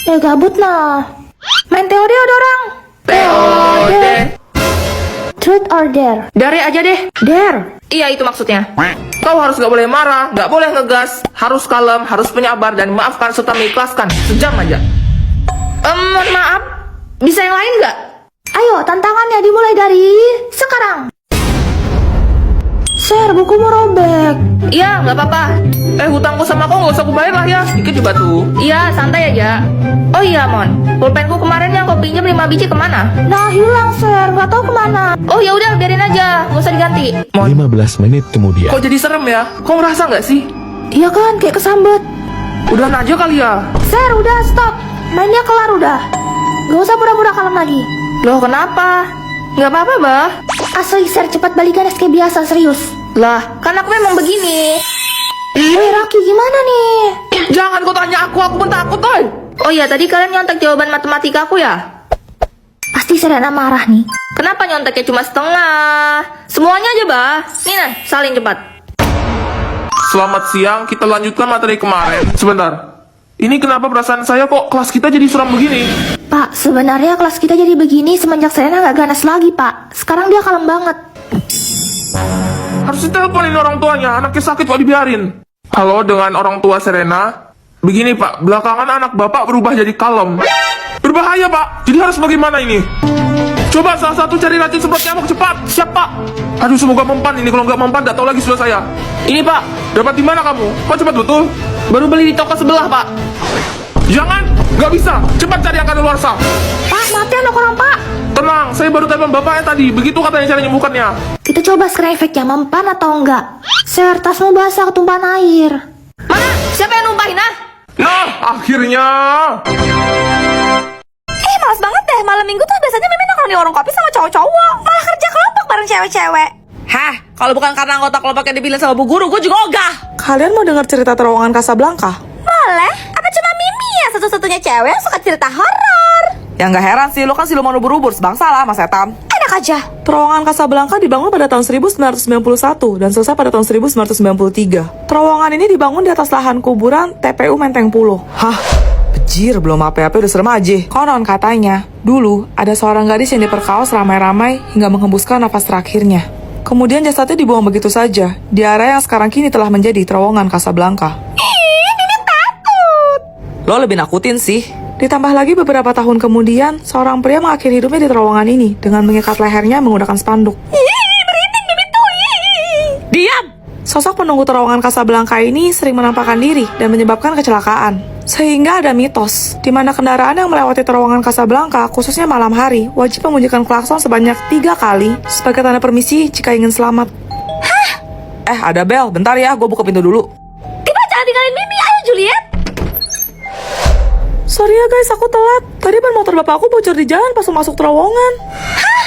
Gabut nah. Main teori ada orang. TOD. Truth or dare? Dare aja deh. Dare. Iya, itu maksudnya. Kau harus gak boleh marah, gak boleh ngegas, harus kalem, harus penyabar, dan memaafkan serta mengikhlaskan. Sejam aja. Mohon maaf, bisa yang lain gak? Ayo, tantangannya dimulai dari sekarang. Sir, bukumu robek. Iya, gak apa-apa. Hutangku sama kau gak usah kubayar lah ya. Dikit juga tuh. Iya, santai aja. Oh iya, Mon. Pulpenku kemarin yang kau pinjam 5 biji kemana? Nah, hilang, Sir. Gak tahu kemana. Oh ya udah, biarin aja. Gak usah diganti. Mon, 15 menit kemudian. kok jadi serem ya? Kau ngerasa gak sih? Iya kan, kayak kesambet. Udah aja kali ya. Sir, udah stop. Mainnya kelar udah. Gak usah pura-pura kalem lagi. Loh, kenapa? Gak apa-apa, Bah. Asli, Sir, cepat balikan kayak biasa, serius. Lah, kan aku memang begini. Woi, Raki, gimana nih? Jangan kau tanya aku pun takut, oi. Oh iya, tadi kalian nyontek jawaban matematika aku ya? Pasti Serena marah nih. Kenapa nyonteknya cuma setengah? Semuanya aja, Bah. Nih, nah, salin cepat. Selamat siang, kita lanjutkan materi kemarin. Sebentar, ini kenapa perasaan saya kok kelas kita jadi suram begini? Pak, sebenarnya kelas kita jadi begini semenjak Serena gak ganas lagi, Pak. Sekarang dia kalem banget. Harus diteleponin orang tuanya, anaknya sakit kok dibiarin. Halo, dengan orang tua Serena. Begini Pak, belakangan anak Bapak berubah jadi kalem. Berbahaya Pak, jadi harus bagaimana ini? Coba salah satu cari racun semprot nyamuk, cepat. Siap Pak. Aduh, semoga mempan ini, kalau nggak mempan gak tahu lagi sudah saya. Ini, Pak. Dapat di mana kamu? Kok cepat betul? Baru beli di toko sebelah, Pak. Jangan, nggak bisa. Cepat cari yang kadaluarsa. Pak, mati anak orang, Pak. Tenang, saya baru telepon bapaknya tadi. Begitu katanya cara nyembuhkannya. Kita coba sekarang efeknya mempan atau enggak. Sir, tasmu basah ketumpahan air. Mana? Siapa yang numpahin, ah? Nah, akhirnya. Males banget deh, malam minggu tuh biasanya Mimin nongkrong di warung kopi sama cowok-cowok, malah kerja kelompok bareng cewek-cewek. Hah, kalau bukan karena anggota kelompoknya dibilang sama bu guru, gue juga ogah. Kalian mau dengar cerita terowongan Casablanca? Boleh, apa cuma Mimi ya satu-satunya cewek yang suka cerita horor? Ya nggak heran sih, lo kan siluman ubur-ubur, sebangsa lah mas setan. Enak aja. Terowongan Casablanca dibangun pada tahun 1991 dan selesai pada tahun 1993. Terowongan ini dibangun di atas lahan kuburan TPU Menteng Pulo. Hah? Bejir, belum apa-apa udah serem aja. Konon katanya, dulu ada seorang gadis yang diperkaos ramai-ramai hingga menghembuskan nafas terakhirnya. Kemudian jasadnya dibuang begitu saja di area yang sekarang kini telah menjadi terowongan Casablanca. Mimin takut. Lo lebih nakutin sih. Ditambah lagi beberapa tahun kemudian, seorang pria mengakhiri hidupnya di terowongan ini dengan mengikat lehernya menggunakan spanduk. Merinding Mimin tuh. Diam! Sosok penunggu terowongan Casablanca ini sering menampakkan diri dan menyebabkan kecelakaan. Sehingga ada mitos, di mana kendaraan yang melewati terowongan Casablanca, khususnya malam hari, wajib membunyikan klakson sebanyak 3 kali sebagai tanda permisi jika ingin selamat. Hah? Ada bel, bentar ya, gue buka pintu dulu. Kita jangan tinggalin Mimi, ayo Juliet. Sorry ya guys, aku telat. Tadi ban motor bapak aku bocor di jalan pas masuk terowongan. Hah?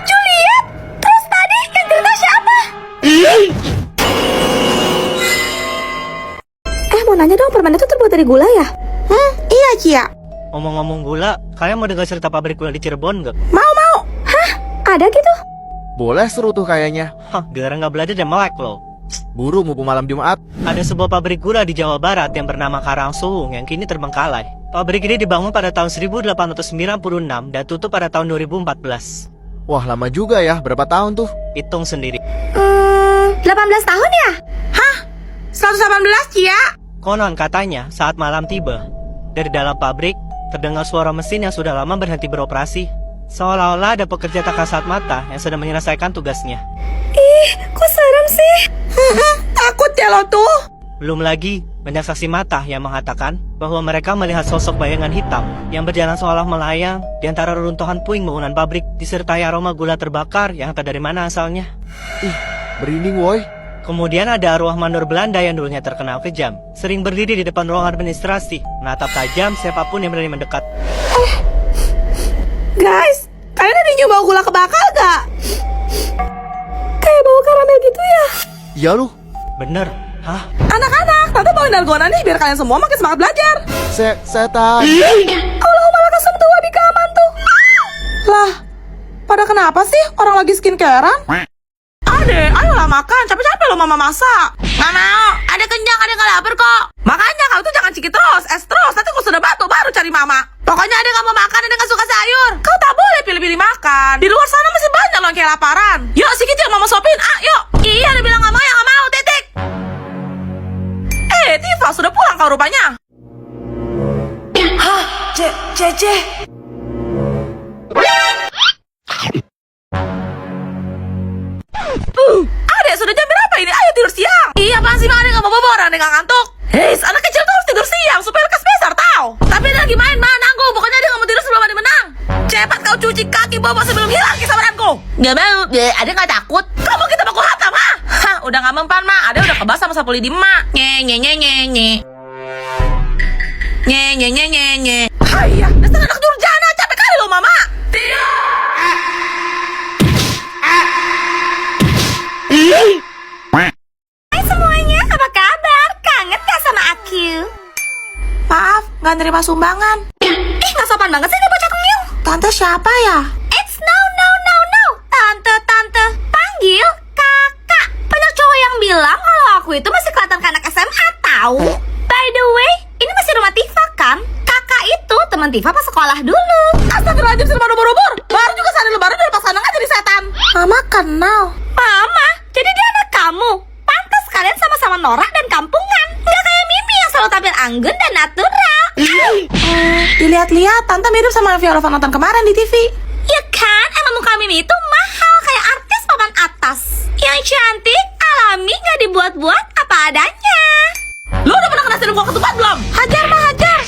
Juliet? Terus tadi yang cerita siapa? Mau nanya dong, permen itu terbuat dari gula ya? Iya Cia. Ngomong-ngomong gula, kalian mau dengar cerita pabrik gula di Cirebon nggak? Mau. Hah? Ada gitu? Boleh, seru tuh kayaknya. Hah, gara nggak belajar dan melek loh. Buru mumpung malam Jumat. Ada sebuah pabrik gula di Jawa Barat yang bernama Karangsuwung yang kini terbengkalai. Pabrik ini dibangun pada tahun 1896 dan tutup pada tahun 2014. Wah, lama juga ya. Berapa tahun tuh? Hitung sendiri. 18 tahun ya? 118 Cia. Konon katanya saat malam tiba, dari dalam pabrik terdengar suara mesin yang sudah lama berhenti beroperasi. Seolah-olah ada pekerja tak kasat mata yang sedang menyelesaikan tugasnya. Ih, kok serem sih? Takut ya lo tuh. Belum lagi banyak saksi mata yang mengatakan bahwa mereka melihat sosok bayangan hitam yang berjalan seolah melayang di antara reruntuhan puing bangunan pabrik disertai aroma gula terbakar yang entah dari mana asalnya. Ih, merinding woi. Kemudian ada arwah mandor Belanda yang dulunya terkenal kejam, sering berdiri di depan ruang administrasi, menatap tajam siapapun yang berani mendekat. Guys, kalian ada nyoba gula kebakar gak? Kayak bau karamel gitu ya? Iya lu. Bener, hah? Anak-anak, tante bawain dalgona nih biar kalian semua makin semangat belajar. Setan. Allah, malah kesem tuh di kaman tuh. Lah, pada kenapa sih orang lagi skincarean? Ade, ayolah makan, capek-capek lo mama masak. Nggak mau, ada kenyang, ada nggak lapar kok. Makanya kau tuh jangan ciki terus, es terus, nanti kalau sudah batuk baru cari mama. Pokoknya ada nggak mau makan, ada nggak suka sayur. Kau tak boleh pilih-pilih makan. Di luar sana masih banyak loh yang kayak laparan. Yuk, si kecil mama suapin. Ah, yuk. Iya, dia bilang nggak mau, ya nggak mau, titik. Tifa sudah pulang kau rupanya. Hah, Cece. Adek, sudah jam berapa ini? Ayo tidur siang. Iya, apaan sih, Adek nggak mau bobo, Adek nggak ngantuk. Hei, anak kecil tuh harus tidur siang supaya lekas besar, tau. Tapi dia lagi main, nanggung. Pokoknya dia nggak mau tidur sebelum Adek menang. Cepat kau cuci kaki bobo sebelum hilang kesabaranku. Nggak mau, Adek nggak takut. Kamu kita baku hantam, ah? Hah, udah nggak mempan, Ma. Adek udah kebas sama sapu lidi, Ma. Nye. Hayah, dasar anak durjana, capek kali lo, Mama. Hai semuanya, apa kabar? Kangen gak sama aku? Maaf, nggak nerima sumbangan. Ih, gak sopan banget sih nih bocah kemil. Tante siapa ya? It's no. Tante. Panggil kakak. Banyak cowok yang bilang kalau aku itu masih kelihatan ke anak SMA, tahu? By the way, ini masih rumah Tifa kan? Kakak itu teman Tifa pas sekolah dulu. Astagfirullahaladzim, serba ubur-ubur. Baru juga sehari lebaran udah paksa nggak jadi setan. Mama kenal. Mama, jadi dia anak kamu. Pantas kalian sama-sama norak dan kampungan. Gak kayak Mimi yang selalu tampil anggun dan natural. Dilihat-lihat, Tante mirip sama Viola nonton kemarin di TV. Ya kan, emang muka Mimi itu mahal kayak artis papan atas. Yang cantik, alami, gak dibuat-buat, apa adanya. Lu udah pernah kena sirup gua ketupat belum? Hajar, Ma, hajar.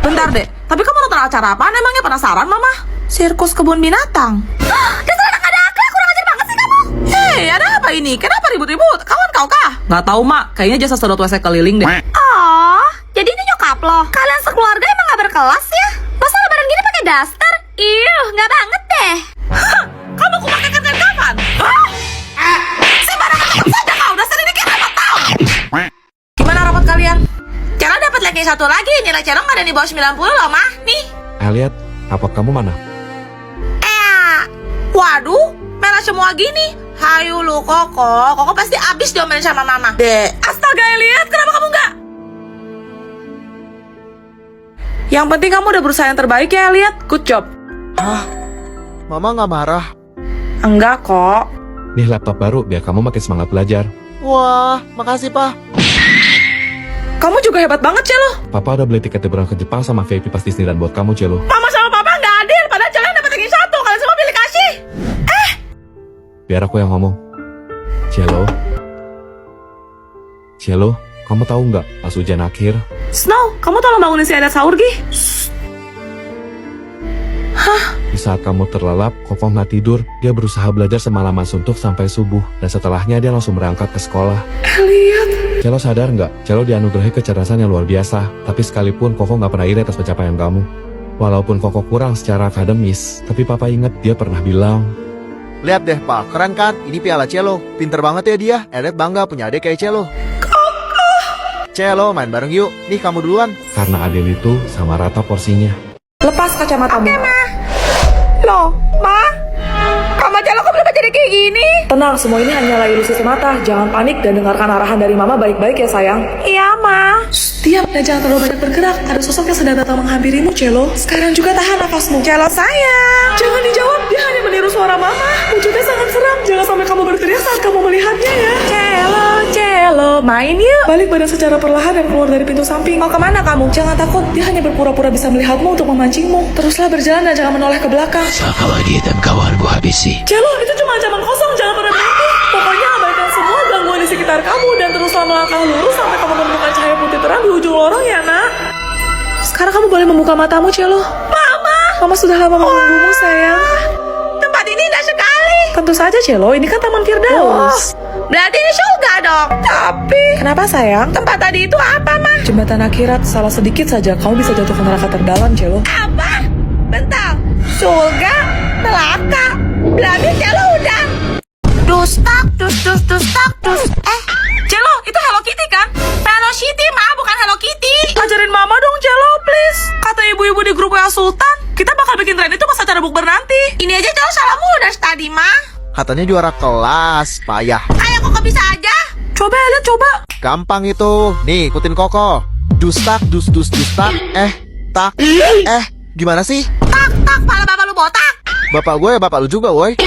Bentar deh, tapi kamu nonton acara apa? Emangnya penasaran, Mama? Sirkus kebun binatang. Dasar anak ada akal, kurang ajar banget sih kamu. Hei, ada apa ini? Kenapa ribut-ribut? Kawan kau kah? Nggak tahu, Mak. Kayaknya jasa sedot WC keliling deh. Oh, jadi ini nyokap lo. Kalian sekeluarga emang gak berkelas ya? Masa lebaran gini pakai daster? Ih, gak banget deh. Kamu kupakai kain kapan? Sembarangan tetap saja kau. Dasar ini kayak apa tau? Gimana rapot kalian? Celo dapat lagi satu lagi. Nilai Celo nggak ada di bawah 90 loh, Mah. Nih. Elliot, rapot kamu mana? Waduh, merah semua gini. Hayu lu, Koko pasti abis diomelin sama Mama. Astaga, Elliot, kenapa kamu nggak? Yang penting kamu udah berusaha yang terbaik ya, Elliot. Good job. Hah? Mama nggak marah? Enggak kok. Nih laptop baru biar kamu makin semangat belajar. Wah, makasih, Pak. Kamu juga hebat banget, Celo. Papa udah beli tiket liburan ke Jepang sama VIP pas Disneyland buat kamu, Celo. Mama sama Papa nggak adil, padahal Celo dapat ranking 1. Kalian semua pilih kasih. Biar aku yang ngomong. Cielo, kamu tahu nggak pas hujan akhir? Snow, kamu tolong bangunin si Adat sahur, Gi. Di saat kamu terlelap, Koko nggak tidur. Dia berusaha belajar semalaman suntuk sampai subuh. Dan setelahnya dia langsung berangkat ke sekolah. Elliot. Cielo sadar nggak? Cielo dianugerahi kecerdasan yang luar biasa. Tapi sekalipun Koko nggak pernah iri atas pencapaian kamu. Walaupun Koko kurang secara akademis, tapi Papa ingat dia pernah bilang, Lihat deh, Pak. Keren kan? Ini piala Celo. Pinter banget ya dia. Elliot bangga punya adik kayak Celo. Celo, main bareng yuk. Nih, kamu duluan. karena adil itu sama rata porsinya. Lepas kacamatamu. Loh, Ma? Mama Celo kok berubah jadi kayak gini? Tenang, semua ini hanyalah ilusi semata. Jangan panik dan dengarkan arahan dari Mama baik-baik ya sayang. Iya, Ma. Diam dan jangan terlalu banyak bergerak. Ada sosok yang sedang datang menghampirimu, Celo. Sekarang juga tahan nafasmu. Celo sayang. Jangan dijawab, dia hanya meniru suara Mama. Wujudnya sangat seram. Jangan sampai kamu berteriak saat kamu melihatnya ya. Celo, main yuk. Balik badan secara perlahan dan keluar dari pintu samping. Mau kemana kamu? Jangan takut, dia hanya berpura-pura bisa melihatmu untuk memancingmu. Teruslah berjalan dan jangan menoleh ke belakang. Celo, itu cuma ancaman kosong, jangan pernah berhenti. Pokoknya abaikan semua gangguan di sekitar kamu dan teruslah melangkah lurus sampai kamu menemukan cahaya putih terang di ujung lorong ya, Nak. Sekarang kamu boleh membuka matamu, Celo. Mama sudah lama menunggumu, sayang. Tempat ini indah sekali. Tentu saja, Celo, ini kan Taman Firdaus. Berarti ini surga dong. Tapi Kenapa, sayang? tempat tadi itu apa, Ma? Jembatan akhirat, salah sedikit saja kamu bisa jatuh ke neraka terdalam, Celo. Apa? Bentar. Surga? Neraka? Berarti Celo udah. Dus. Celo, itu Hello Kitty kan? Hello Kitty, Ma, bukan Hello Kitty. Ajarin Mama dong, Celo, please. Kata ibu-ibu di grup WA Sultan, kita bakal bikin tren itu pas acara bukber nanti. Ini aja Celo salah mudah tadi, Ma. Katanya juara kelas. Payah. Kayak kok bisa aja. Coba, lihat, coba. Gampang itu. Nih, ikutin Koko. Dustak, dus. botak. Gimana sih? Tak, pala bapak lu botak. Bapak gue ya bapak lu juga, woi.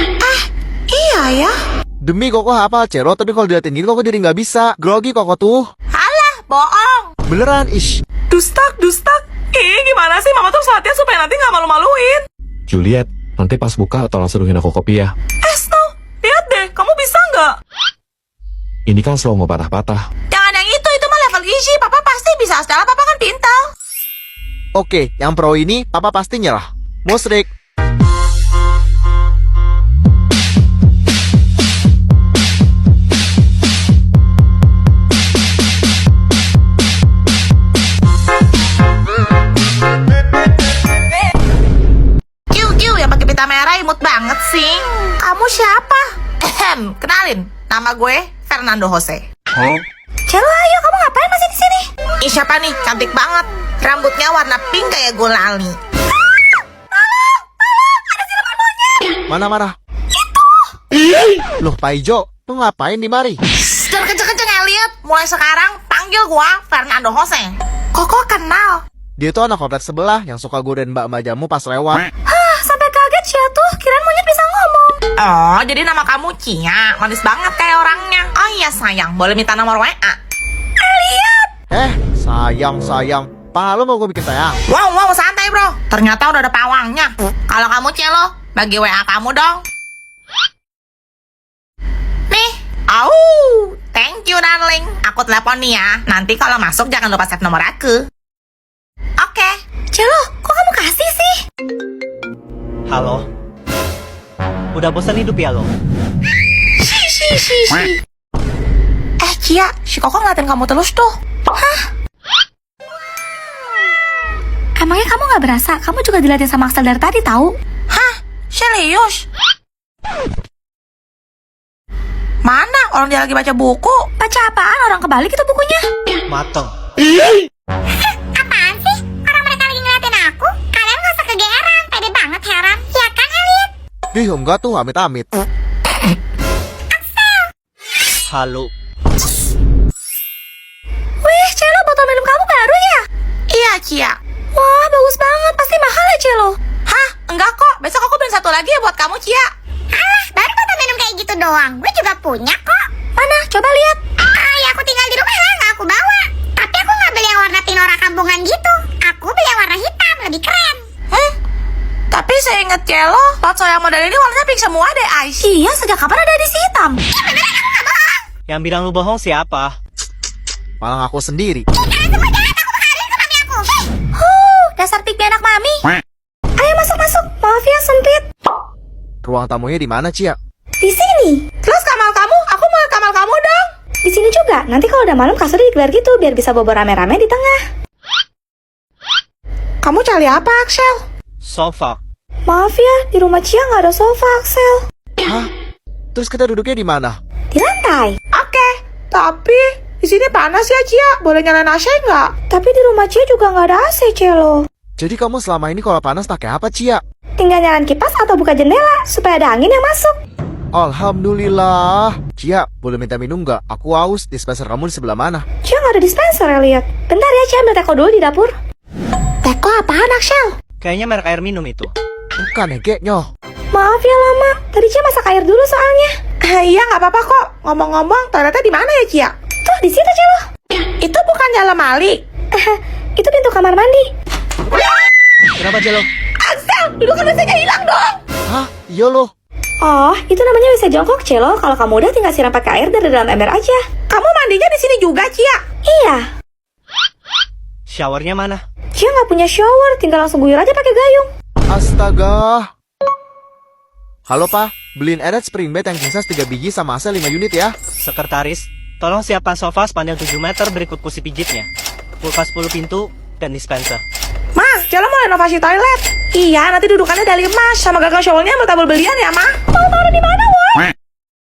Iya ya. Demi Koko hafal Celo, tapi kalau diliatin gini Koko jadi nggak bisa. Grogi Koko tuh. Halah, bohong. Beneran, ish. Dustak. Ih, gimana sih? Mama terus latihan supaya nanti nggak malu-maluin. Juliet, nanti pas buka tolong suruhin aku kopi ya. Snow, lihat deh, kamu bisa nggak? Ini kan slow mau patah-patah. Jangan yang itu mah level easy. Papa pasti bisa. Setelah papa kan pintar. Oke, yang pro ini papa pasti nyerah. Musrik. Kiu yang pakai pita merah imut banget sih. Kamu siapa? Kenalin, nama gue Fernando Jose. Celo, ayo kamu ngapain masih di sini? Ih, siapa nih? Cantik banget. Rambutnya warna pink kayak gulali. Mana? Loh, Pak Ijo, lu ngapain di mari? Jangan kenceng-kenceng Elliot. Mulai sekarang panggil gua Fernando Jose. Koko kenal. Dia tuh anak kompleks sebelah yang suka godain mbak-mbak jamu pas lewat. Sampai kaget ya tuh, kirain monyet bisa ngomong. Oh, jadi nama kamu Cia. Manis banget kayak orangnya. Oh iya sayang, boleh minta nomor WA? Sayang. Pa, lu mau gue bikin sayang? Wow, santai bro. Ternyata udah ada pawangnya. Kalau kamu Celo, bagi WA kamu dong. Nih. Thank you darling. Aku telepon nih ya. Nanti kalau masuk jangan lupa save nomor aku. Oke. Celo, kok kamu kasih sih? Halo? Udah bosan hidup ya lo? Cia, si Koko ngeliatin kamu terus tuh. Emangnya kamu nggak berasa? Kamu juga diliatin sama Axel dari tadi tahu? Hah? Serius? Mana? Orang dia lagi baca buku. Baca apaan? Orang kebalik itu bukunya. Mateng. Apaan sih? Orang mereka lagi ngeliatin aku. Kalian nggak usah kegeeran. Pede banget heran. Ya kan, Elliot? Enggak tuh, amit-amit. Halo. Wih, Celo, botol minum kamu baru ya? Iya, Cia. Wah, bagus banget. Pasti mahal ya, Celo? Hah? Enggak kok. Besok aku beli satu lagi ya buat kamu, Cia. Alah, baru botol minum kayak gitu doang. Gue juga punya kok. Mana? Coba lihat. Ya aku tinggal di rumah ya, nggak aku bawa. Tapi aku nggak beli yang warna pinora kampungan gitu. Aku beli yang warna hitam, lebih keren. Tapi saya inget Celo, potso yang model ini warnanya pink semua deh, Ais. Iya, sejak kapan ada edisi hitam? Yang bilang lu bohong siapa? Malah ngaku sendiri. Dasar pikmi anak mami. Ayo masuk. Maaf ya, sempit. Ruang tamunya di mana, Cia? Di sini. Terus kamar kamu? Aku mau ke kamar kamu dong. Di sini juga. Nanti kalau udah malam kasurnya digelar gitu biar bisa bobo rame-rame di tengah. Kamu cari apa, Axel? Sofa. Maaf ya, di rumah Cia nggak ada sofa, Axel. Hah? Terus kita duduknya di mana? Di lantai. Oke, tapi di sini panas ya, Cia. Boleh nyalain AC nggak? Tapi di rumah Cia juga nggak ada AC, Celo. Jadi kamu selama ini kalau panas pakai apa, Cia? Tinggal nyalain kipas atau buka jendela supaya ada angin yang masuk. Alhamdulillah. Cia, boleh minta minum nggak? Aku haus. Dispenser kamu di sebelah mana? Cia nggak ada dispenser, Elliot. Bentar ya, Cia ambil teko dulu di dapur. Teko apaan, Axel? Kayaknya merek air minum itu. Bukan, Nyoh. Maaf ya lama. Tadi Cia masak air dulu soalnya. Iya, nggak apa-apa kok. Ngomong-ngomong, toiletnya di mana ya, Cia? Tuh di situ, Celo. Itu bukannya lemari. Itu pintu kamar mandi. Kenapa Celo? Axel, dudukan WC-nya hilang dong. Hah? Iya loh. Oh, itu namanya WC jongkok, Celo. Kalau kamu udah tinggal siram pakai air dari dalam ember aja. Kamu mandinya di sini juga, Cia? Iya. Showernya mana? Cia nggak punya shower, tinggal langsung guyur aja pakai gayung. Astaga. Halo, Pak. Beliin Eret spring bed yang king size 3 biji sama AC 5 unit ya. Sekretaris, tolong siapkan sofa sepanjang 7 meter berikut kursi pijitnya. Kulkas 10 pintu dan dispenser. Ma, Celo mau renovasi toilet. Iya, nanti dudukannya dari emas sama gagang showernya mau tabel belian ya, Ma. Mau taruh di mana,